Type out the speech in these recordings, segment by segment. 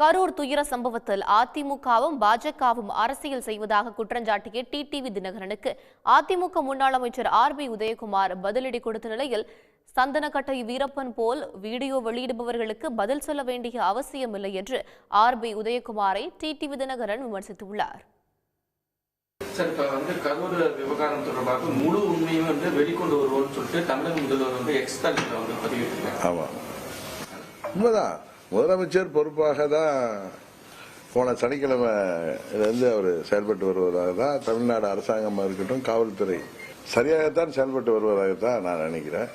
கரூர் துயர சம்பவத்தில் அதிமுகவும் பாஜகவும் அரசியல் செய்வதாக குற்றஞ்சாட்டிய டிடிவி தினகரனுக்கு அதிமுக முன்னாள் அமைச்சர் ஆர்பி உதயகுமார் பதிலடி கொடுத்த நிலையில் சந்தனக்கட்டை வீரப்பன் போல் வீடியோ வெளியிடுபவர்களுக்கு பதில் சொல்ல வேண்டிய அவசியமில்லை என்று ஆர்பி உதயகுமாரை டிடிவி தினகரன் விமர்சித்துள்ளார். சார், இப்ப கரூர் விவகாரம் தொடர்பாக முழு உண்மையும் வெளிக்கொண்டு வருவோம்னு சொல்லிட்டு தமிழக முதல்வர் எக்ஸ்தலில் பதிவிட்டிருக்காங்க. ஆமா, உண்மைதான். முதலமைச்சர் பொறுப்பாக தான் போன சனிக்கிழமை அவர் செயல்பட்டு வருவதாக தான் தமிழ்நாடு அரசாங்கமாக இருக்கட்டும், காவல்துறை சரியாகத்தான் செயல்பட்டு வருவதாகத்தான் நான் நினைக்கிறேன்.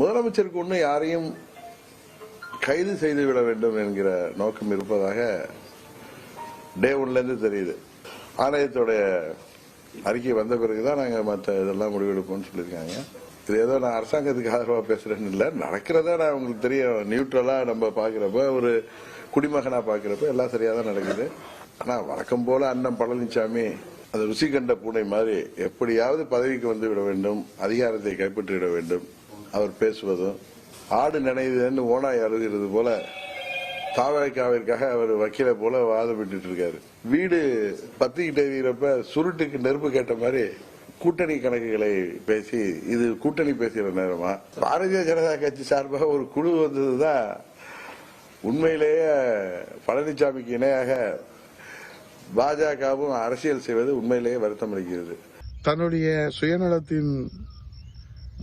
முதலமைச்சருக்கு ஒன்றும் யாரையும் கைது செய்துவிட வேண்டும் என்கிற நோக்கம் இருப்பதாக டே ஒன்லேருந்து தெரியுது. ஆணையத்துடைய அறிக்கை வந்த பிறகுதான் நாங்கள் மற்ற இதெல்லாம் முடிவெடுப்போம்னு சொல்லியிருக்காங்க. இது ஏதோ நான் அரசாங்கத்துக்கு ஆதரவாக பேசுறேன்னு இல்லை, நடக்கிறதா நான் உங்களுக்கு தெரியும். நியூட்ரலா நம்ம பார்க்கிறப்ப, ஒரு குடிமகனா பார்க்கிறப்ப எல்லாம் சரியா தான் நடக்குது. ஆனா வழக்கம் போல அண்ணன் பழனிசாமி அந்த ருசி கண்ட பூனை மாதிரி எப்படியாவது பதவிக்கு வந்து விட வேண்டும், அதிகாரத்தை கைப்பற்றி விட வேண்டும். அவர் பேசுவதும் ஆடு நினைவுன்னு ஓனாய் அழுகிறது போல தாவரைக்காவிற்காக அவர் வக்கீல போல வாதப்பட்டு இருக்காரு. வீடு பத்திக்கிட்டே வீரப்ப சுருட்டுக்கு நெருப்பு கேட்ட மாதிரி கூட்டணி கணக்குகளை பேசி, இது கூட்டணி பேசுகிற நேரமா? பாரதிய ஜனதா கட்சி சார்பாக ஒரு குழு வந்ததுதான் உண்மையிலேயே பழனிசாமிக்கு இணையாக பாஜகவும் அரசியல் செய்வது உண்மையிலேயே வருத்தம் அளிக்கிறது. தன்னுடைய சுயநலத்தின்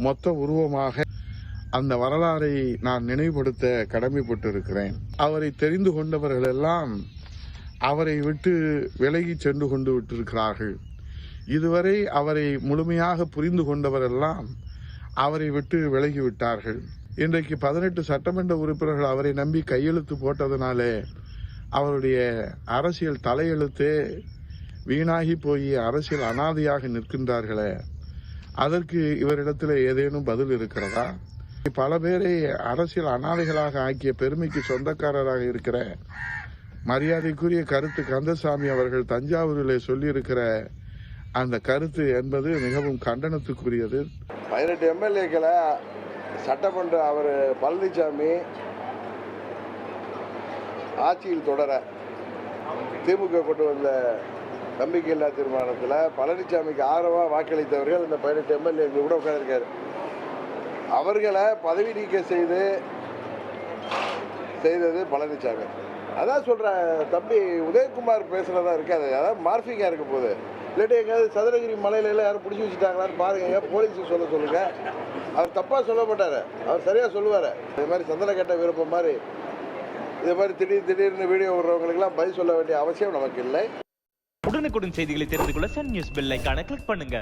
மொத்த உருவமாக அந்த வரலாறை நான் நினைவுபடுத்த கடமைப்பட்டிருக்கிறேன். அவரை தெரிந்து கொண்டவர்கள் எல்லாம் அவரை விட்டு விலகி சென்று கொண்டு விட்டிருக்கிறார்கள். இதுவரை அவரை முழுமையாக புரிந்து கொண்டவரெல்லாம் அவரை விட்டு விலகிவிட்டார்கள். இன்றைக்கு 18 சட்டமன்ற உறுப்பினர்கள் அவரை நம்பி கையெழுத்து போட்டதனாலே அவருடைய அரசியல் தலையெழுத்தே வீணாகி போய் அரசியல் அனாதையாக நிற்கின்றார்களே, அதற்கு இவரிடத்தில் ஏதேனும் பதில் இருக்கிறதா? பல பேரை அரசியல் அனாதைகளாக ஆக்கிய பெருமைக்கு சொந்தக்காரராக இருக்கிற மரியாதைக்குரிய கருத்து கந்தசாமி அவர்கள் தஞ்சாவூரிலே சொல்லியிருக்கிற அந்த கருத்து என்பது மிகவும் கண்டனத்துக்குரியது. 18 எம்எல்ஏக்களை சட்டமன்ற அவர் பழனிசாமி ஆட்சியில் தொடர திமுக கொண்டு வந்த நம்பிக்கையில்லா தீர்மானத்தில் பழனிசாமிக்கு ஆதரவாக வாக்களித்தவர்கள் இந்த 18 எம்எல்ஏ கூட உட்கார்ந்திருக்காரு. அவர்களை பதவி நீக்க செய்தது பழனிசாமி. அதான் சொல்றேன், தம்பி உதயகுமார் பேசுறதா இருக்காது, அதான் மார்பிங்கா இருக்க போகுது. இல்லாட்டி எங்கேயாவது சதுரகிரி மலையில எல்லாம் யாரும் பிடிச்சி வச்சுட்டாங்களான்னு பாருங்க, போலீஸுக்கு சொல்லுங்க. அவர் தப்பா சொல்ல மாட்டாரு, அவர் சரியா சொல்லுவாரு. இது மாதிரி சந்தன கட்ட விருப்பம் மாதிரி இது மாதிரி திடீர்னு வீடியோ விடுறவங்களுக்கு எல்லாம் பதில் சொல்ல வேண்டிய அவசியம் நமக்கு இல்லை. உடனுக்குடன் செய்திகளை தெரிந்து கொள்ள சன் நியூஸ் பெல் ஐகானை கிளிக் பண்ணுங்க.